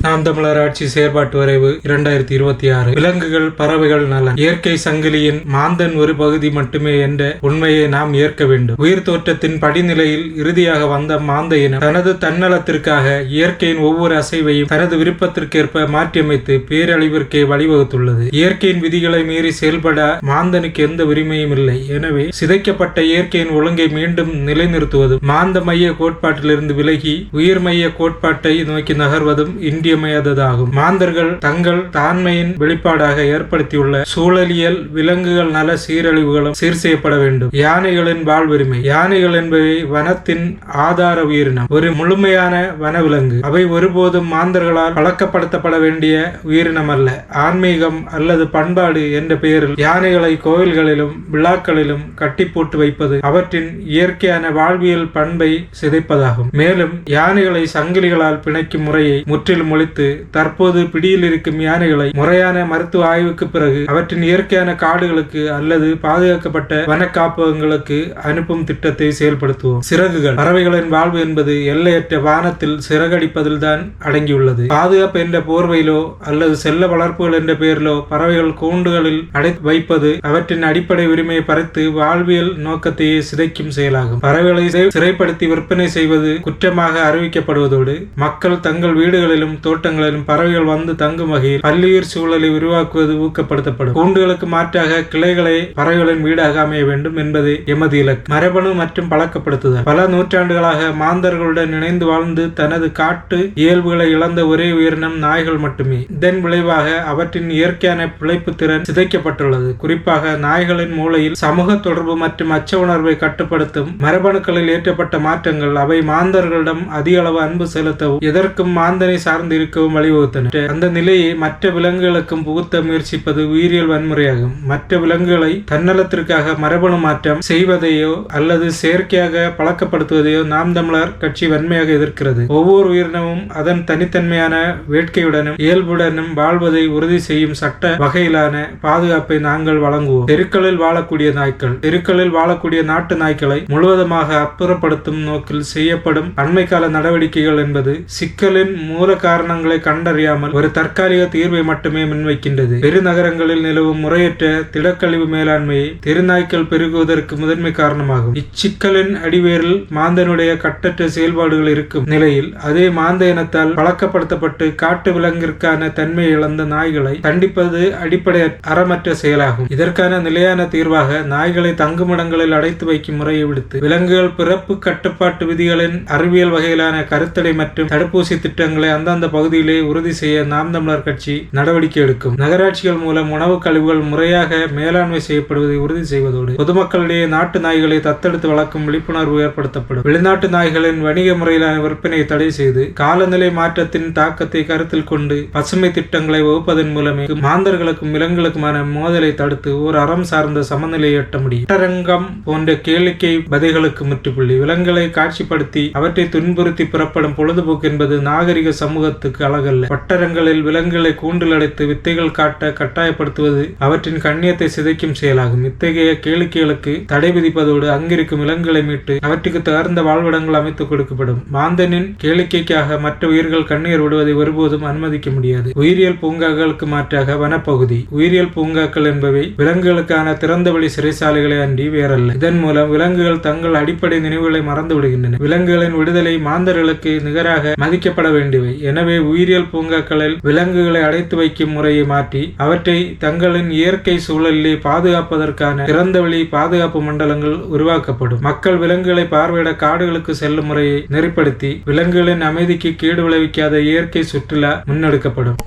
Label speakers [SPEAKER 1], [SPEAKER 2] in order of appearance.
[SPEAKER 1] நாம் தமிழர் ஆட்சி செயற்பாட்டு வரைவு 2026. விலங்குகள் பறவைகள் நலன். இயற்கை சங்கிலியின் மாந்தன் ஒரு பகுதி மட்டுமே என்ற உண்மையை நாம் ஏற்க வேண்டும். உயிர் தோற்றத்தின் படிநிலையில் இறுதியாக வந்த மாந்த இனம் தனது தன்னலத்திற்காக இயற்கையின் ஒவ்வொரு அசைவையும் தனது விருப்பத்திற்கேற்ப மாற்றியமைத்து பேரழிவிற்கே வழிவகுத்துள்ளது. இயற்கையின் விதிகளை மீறி செயல்பட மாந்தனுக்கு எந்த உரிமையும் இல்லை. எனவே சிதைக்கப்பட்ட இயற்கையின் ஒழுங்கை மீண்டும் நிலைநிறுத்துவதும் மாந்த மைய கோட்பாட்டிலிருந்து விலகி உயிர் மைய கோட்பாட்டை நோக்கி நகர்வதும் இன்றியமையாததாகும். மாந்தர்கள் தங்கள் தாண்மையின் வெளிப்பாடாக ஏற்படுத்தியுள்ள சூழலியல் விலங்குகள் நல சீரழிவுகளும் சீர் செய்யப்பட வேண்டும். யானைகளின் வாழ்வுரிமை. யானைகள் என்பவை வனத்தின் ஆதார உயிரினம், ஒரு முழுமையான வனவிலங்கு. அவை ஒருபோதும் மாந்தர்களால் பழக்கப்படுத்தப்பட வேண்டிய உயிரினம் அல்ல. ஆன்மீகம் அல்லது பண்பாடு என்ற பெயரில் யானைகளை கோவில்களிலும் விழாக்களிலும் கட்டி போட்டு வைப்பது அவற்றின் இயற்கையான வாழ்வியல் பண்பை சிதைப்பதாகும். மேலும் யானைகளை சங்கிலிகளால் பிணைக்கும் முறையை முற்றிலும் ஒழித்து தற்போது பிடியில் இருக்கும் யானைகளை முறையான மருத்துவ ஆய்வுக்கு பிறகு அவற்றின் இயற்கையான காடுகளுக்கு அல்லது பாதுகாக்கப்பட்ட வன காப்பகங்களுக்கு அனுப்பும் திட்டத்தை செயல்படுத்துவோம். சிறகுகள். பறவைகளின் வாழ்வு என்பது எல்லையற்ற வானத்தில் சிறகடிப்பதில் தான் அடங்கியுள்ளது. பாதுகாப்பு என்ற போர்வையிலோ அல்லது செல்ல வளர்ப்புகள் என்ற பெயரிலோ பறவைகள் கூண்டுகளில் அடைத்து வைப்பது அவற்றின் அடிப்படை உரிமையை பறித்து வாழ்வியல் நோக்கத்தையே சிதைக்கும் செயலாகும். பறவைகளை சிறைப்படுத்தி விற்பனை செய்வது குற்றமாக அறிவிக்கப்படுவதோடு மக்கள் தங்கள் வீடுகளிலும் தோட்டங்களிலும் பறவைகள் வந்து தங்கும் வகையில் பல்லுயிர் சூழலை உருவாக்குவது ஊக்கப்படுத்தப்படும். கூண்டுகளுக்கு மாற்றாக கிளைகளை பறவைகளின் வீடாக அமைய வேண்டும் என்பதே எமது இலக்கு. மரபணு மற்றும் பழக்கப்படுத்துதல். பல நூற்றாண்டுகளாக மாந்தர்களுடன் இணைந்து வாழ்ந்து தனது காட்டு இயல்புகளை இழந்த ஒரே உயிரினம் நாய்கள் மட்டுமே. இதன் விளைவாக அவற்றின் இயற்கையான பிழைப்பு திறன் சிதைக்கப்பட்டுள்ளது. குறிப்பாக நாய்களின் மூளையில் சமூக தொடர்பு மற்றும் அச்ச உணர்வை கட்டுப்படுத்தும் மரபணுக்களில் ஏற்றப்பட்ட மாற்றங்கள் அவை மாந்தர்களிடம் அதிக அளவு அன்பு செலுத்தவும் எதற்கும் மாந்தனை சார்ந்து இருக்கவும் வழிவகுத்தன. அந்த நிலையை மற்ற விலங்குகளுக்கும் புகுத்த முயற்சிப்பது உயிரியல் வன்முறையாகும். மற்ற விலங்குகளை தன்னலத்திற்காக மரபணு மாற்றம் செய்வதையோ அல்லது செயற்கையாக பழக்கப்படுத்துவதையோ நாம் தமிழர் கட்சி வன்மையாக எதிர்க்கிறது. ஒவ்வொரு உயிரினமும் அதன் தனித்தன்மையான வேட்கையுடனும் இயல்புடனும் வாழ்வதை உறுதி செய்யும் சட்ட வகையிலான பாதுகாப்பை நாங்கள் வழங்குவோம். தெருக்களில் வாழக்கூடிய நாய்க்கள். தெருக்களில் வாழக்கூடிய நாட்டு நாய்க்களை முழுவதுமாக அப்புறப்படுத்தும் நோக்கில் செய்யப்படும் அண்மைக்கால நடவடிக்கைகள் என்பது சிக்கலின் மூல காரணங்களை கண்டறியாமல் ஒரு தற்காலிக தீர்வை மட்டுமே முன்வைக்கின்றது. பெருநகரங்களில் நிலவும் முறையற்ற திடக்கழிவு மேலாண்மையை தெருநாய்க்கள் பெருகுவதற்கு முதன்மை காரணமாகும். இச்சிக்கலின் அடிவேரில் மாந்தனுடைய கட்டற்ற செயல்பாடுகள் இருக்கும் நிலையில் அதே மாந்த இனத்தால் பழக்கப்படுத்தப்பட்டு காட்டு விலங்கிற்கான தன்மை இழந்த நாய்களை தண்டிப்பது அடிப்படை அறமற்ற செயலாகும். இதற்கான நிலையான தீர்வாக நாய்களை தங்குமிடங்களில் அடைத்து வைக்கும் முறையை விடுத்து விலங்குகள் பிறப்பு கட்டுப்பாட்டு விதிகளின் அறிவியல் வகையிலான கருத்தடை மற்றும் தடுப்பூசி திட்டங்களை அந்தந்த பகுதியிலே உறுதி செய்ய நாம் தமிழர் கட்சி நடவடிக்கை எடுக்கும். நகராட்சிகள் மூலம் உணவு கழிவுகள் முறையாக மேலாண்மை செய்யப்படுவதை உறுதி செய்வதோடு பொதுமக்களிடையே நாட்டு நாய்களை தத்தெடுத்து வளர்க்கும் விழிப்புணர்வு ஏற்படுத்தப்படும். வெளிநாட்டு நாய்களின் வணிக முறையிலான விற்பனையை தடை செய்து காலநிலை மாற்றத்தின் தாக்கத்தை கருத்தில் கொண்டு பசுமை திட்டங்களை வகுப்பதன் மூலமே மாந்தர்களுக்கும் விலங்குகளுக்குமான மோதலை தடுத்து ஒரு அறம் சார்ந்த சமநிலையை எட்ட முடியும். பட்டரங்கம் போன்ற கேளிக்கை பதிகளுக்கு முற்றுப்புள்ளி. விலங்குகளை காட்சிப்படுத்தி அவற்றை துன்புறுத்தி புறப்படும் பொழுதுபோக்கு என்பது நாகரிக சமூகத்துக்கு அழகல்ல. பட்டரங்களில் விலங்குகளை கூண்டில் அடைத்து வித்தைகள் காட்ட கட்டாயப்படுத்துவது அவற்றின் கண்ணியத்தை சிதைக்கும் செயலாகும். இத்தகைய கேளிக்கைகளுக்கு தடை விதிப்பதோடு அங்கிருக்கும் விலங்குகளை மீட்டு அவற்றுக்கு தகுந்த வாழ்விடங்கள் அமைத்துக் கொடுக்கப்படும். மாந்தனின் கேளிக்கைக்காக மற்ற உயிர்கள் கண்ணீர் விடுவதை ஒருபோதும் அனுமதிக்க முடியாது. உயிரியல் பூங்காக்களுக்கு மாற்றாக வனப்பகுதி. உயிரியல் பூங்காக்கள் என்பவை விலங்குகளுக்கான திறந்தவெளி சிறைசாலைகளை அன்றி வேறல்ல. இதன் மூலம் விலங்குகள் தங்கள் அடிப்படை நினைவுகளை மறந்து விடுகின்றன. விலங்குகளின் விடுதலை மாந்தர்களுக்கு நிகராக மதிக்கப்பட வேண்டியவை. எனவே உயிரியல் பூங்காக்களில் விலங்குகளை அடைத்து வைக்கும் முறையை மாற்றி அவற்றை தங்களின் இயற்கை சூழலிலே பாதுகாப்பதற்கான திறந்தவெளி பாதுகாப்பு மண்டலங்கள் உருவாக்கப்படும். மக்கள் விலங்குகளை பார்வையிட காடுகளுக்கு செல்லும் முறையை நெறிப்படுத்தி விலங்குகளின் அமைதிக்கு கேடு விளைவிக்காத இயற்கை சுற்றுலா முன்னெடுக்கப்படும்.